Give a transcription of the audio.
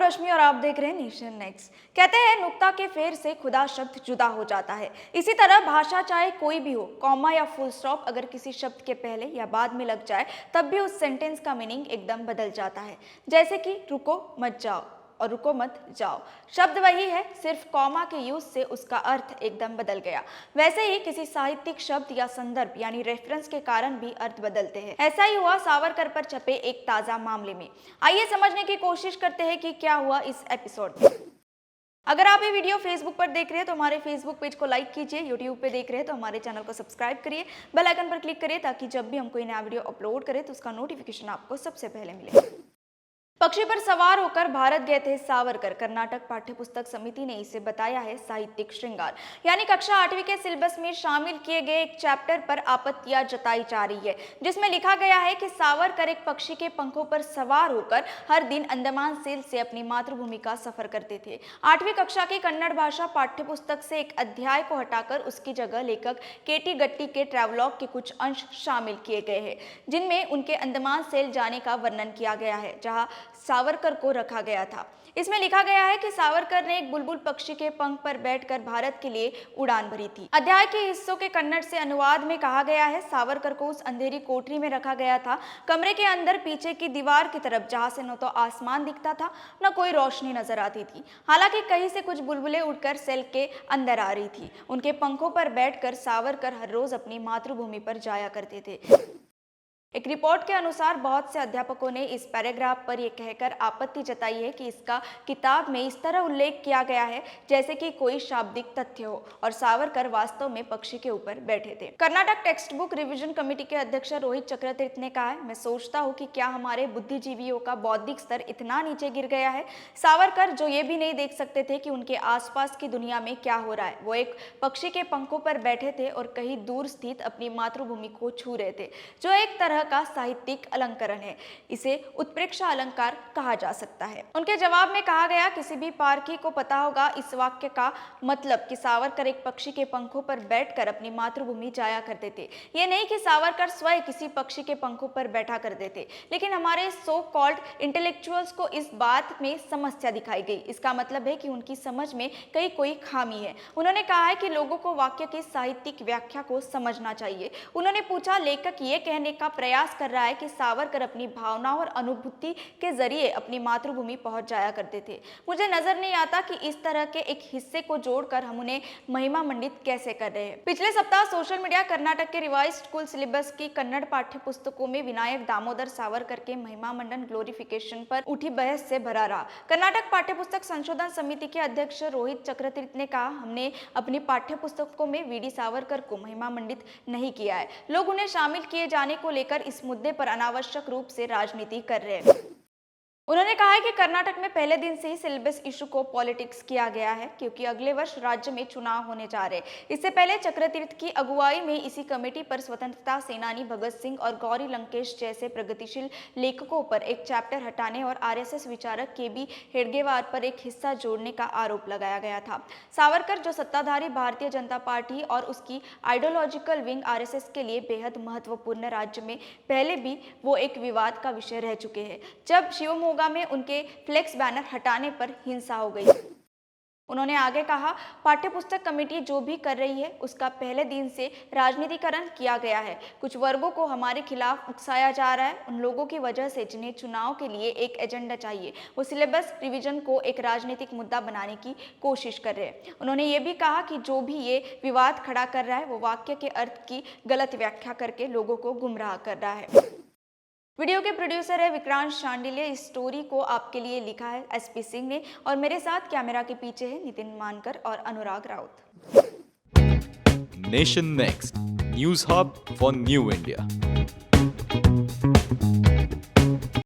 रश्मि और आप देख रहे हैं नेशन नेक्स्ट। कहते हैं नुक्ता के फेर से खुदा शब्द जुदा हो जाता है। इसी तरह भाषा चाहे कोई भी हो, कॉमा या फुल स्टॉप अगर किसी शब्द के पहले या बाद में लग जाए तब भी उस सेंटेंस का मीनिंग एकदम बदल जाता है। जैसे कि रुको मत जाओ और रुको मत जाओ, शब्द वही है, सिर्फ कॉमा के यूज से उसका अर्थ एकदम बदल गया। वैसे ही किसी साहित्यिक शब्द या संदर्भ यानी रेफरेंस के कारण भी अर्थ बदलते हैं। ऐसा ही हुआ सावरकर पर छपे एक ताजा मामले में। आइए समझने की कोशिश करते हैं कि क्या हुआ इस एपिसोड में। अगर आप ये वीडियो फेसबुक पर देख रहे हैं तो हमारे फेसबुक पेज को लाइक कीजिए, यूट्यूब पे देख रहे हैं तो हमारे चैनल को सब्सक्राइब करिए, बेल आइकन पर क्लिक करिए ताकि जब भी हम कोई नया वीडियो अपलोड करें तो उसका नोटिफिकेशन आपको सबसे पहले मिले। पक्षी पर सवार होकर भारत गए थे सावरकर। कर्नाटक पाठ्यपुस्तक समिति ने इसे बताया है साहित्यिक श्रृंगार, यानी कक्षा 8वीं के सिलेबस में शामिल किए गए एक चैप्टर पर आपत्तियां जताई जा रही है, जिसमें लिखा गया है कि सावरकर एक पक्षी के पंखों पर सवार होकर हर दिन अंडमान सेल से अपनी मातृभूमि का सफर करते थे। 8वीं कक्षा की कन्नड़ भाषा पाठ्यपुस्तक से एक अध्याय को हटाकर उसकी जगह लेखक केटी गट्टी के ट्रैवलॉग के कुछ अंश शामिल किए गए हैं, जिनमें उनके अंडमान सेल जाने का वर्णन किया गया है, जहां सावरकर को रखा गया था। इसमें लिखा गया है कि सावरकर ने एक बुलबुल पक्षी के पंख पर बैठकर भारत के लिए उड़ान भरी थी। अध्याय के हिस्सों के कन्नड़ से अनुवाद में कहा गया है, सावरकर को उस अंधेरी कोठरी में रखा गया था, कमरे के अंदर पीछे की दीवार की तरफ, जहां से न तो आसमान दिखता था न कोई रोशनी नजर आती थी। हालांकि कहीं से कुछ बुलबुलें उड़कर सेल के अंदर आ रही थी। उनके पंखों पर बैठकर सावरकर हर रोज अपनी मातृभूमि पर जाया करते थे। एक रिपोर्ट के अनुसार बहुत से अध्यापकों ने इस पैराग्राफ पर यह कहकर आपत्ति जताई है कि इसका किताब में इस तरह उल्लेख किया गया है जैसे कि कोई शाब्दिक तथ्य हो और सावरकर वास्तव में पक्षी के ऊपर बैठे थे। Karnataka text book revision committee के अध्यक्ष रोहित चक्रतीर्थ ने कहा है, मैं सोचता हूँ कि क्या हमारे बुद्धिजीवियों का बौद्धिक स्तर इतना नीचे गिर गया है। सावरकर जो ये भी नहीं देख सकते थे कि उनके आसपास की दुनिया में क्या हो रहा है। वो एक पक्षी के पंखों पर बैठे थे और कहीं दूर स्थित अपनी मातृभूमि को छू रहे थे, जो एक तरह का साहित्यिक अलंकरण है। इसे उत्प्रेक्षा अलंकार कहा जा सकता है। उनके जवाब में कहा गया, किसी भी पारखी को पता होगा इस वाक्य का मतलब कि सावरकर एक पक्षी के पंखों पर बैठकर अपनी मातृभूमि जाया करते थे। ये नहीं कि सावरकर स्वयं किसी पक्षी के पंखों पर बैठा करते थे, लेकिन हमारे सो कॉल्ड इंटेलेक्चुअल्स को इस बात में समस्या दिखाई गई। इसका मतलब है कि उनकी समझ में कहीं कोई खामी है। उन्होंने कहा है कि लोगों को वाक्य की साहित्यिक व्याख्या को समझना चाहिए। उन्होंने पूछा, लेखक ये कहने का प्रयास कर रहा है कि सावरकर अपनी भावनाओं और अनुभूति के जरिए अपनी मातृभूमि पहुंच जाया करते थे। मुझे नजर नहीं आता कि इस तरह के एक हिस्से को जोड़कर हम उन्हें महिमा मंडित कैसे कर रहे हैं। पिछले सप्ताह सोशल मीडिया कर्नाटक के रिवाइज्ड स्कूल सिलेबस की कन्नड़ पाठ्य पुस्तकों में विनायक दामोदर सावरकर के महिमा मंडन ग्लोरिफिकेशन पर उठी बहस से भरा रहा। कर्नाटक पाठ्य पुस्तक संशोधन समिति के अध्यक्ष रोहित चक्रतीर्थ ने कहा, हमने अपनी पाठ्य पुस्तकों में वीडी सावरकर को महिमा मंडित नहीं किया है। लोग उन्हें शामिल किए जाने को लेकर इस मुद्दे पर अनावश्यक रूप से राजनीति कर रहे हैं। उन्होंने कहा है कि कर्नाटक में पहले दिन से ही सिलेबस इशू को पॉलिटिक्स किया गया है, क्योंकि अगले वर्ष राज्य में चुनाव होने जा रहे हैं। इससे पहले चक्रतीर्थ की अगुवाई में इसी कमेटी पर स्वतंत्रता सेनानी भगत सिंह और गौरी लंकेश जैसे प्रगतिशील लेखकों पर एक चैप्टर हटाने और आरएसएस विचारक केबी हेडगेवार पर एक हिस्सा जोड़ने का आरोप लगाया गया था। सावरकर, जो सत्ताधारी भारतीय जनता पार्टी और उसकी आइडियोलॉजिकल विंग आरएसएस के लिए बेहद महत्वपूर्ण, राज्य में पहले भी वो एक विवाद का विषय रह चुके हैं, जब शिवमोगा में उनके फ्लेक्स बैनर हटाने पर हिंसा हो गई। उन्होंने आगे कहा, पाठ्यपुस्तक कमेटी जो भी कर रही है उसका पहले दिन से राजनीतिकरण किया गया है। कुछ वर्गों को हमारे खिलाफ उकसाया जा रहा है, उन लोगों की वजह से जिन्हें चुनाव के लिए एक एजेंडा चाहिए, वो सिलेबस रिवीजन को एक राजनीतिक मुद्दा बनाने की कोशिश कर रहे हैं। उन्होंने ये भी कहा कि जो भी ये विवाद खड़ा कर रहा है वो वाक्य के अर्थ की गलत व्याख्या करके लोगों को गुमराह कर रहा है। वीडियो के प्रोड्यूसर है विक्रांत शांडिल्य। इस स्टोरी को आपके लिए लिखा है एसपी सिंह ने और मेरे साथ कैमरा के पीछे है नितिन मानकर और Anurag Raut. Nation next news hub for new India.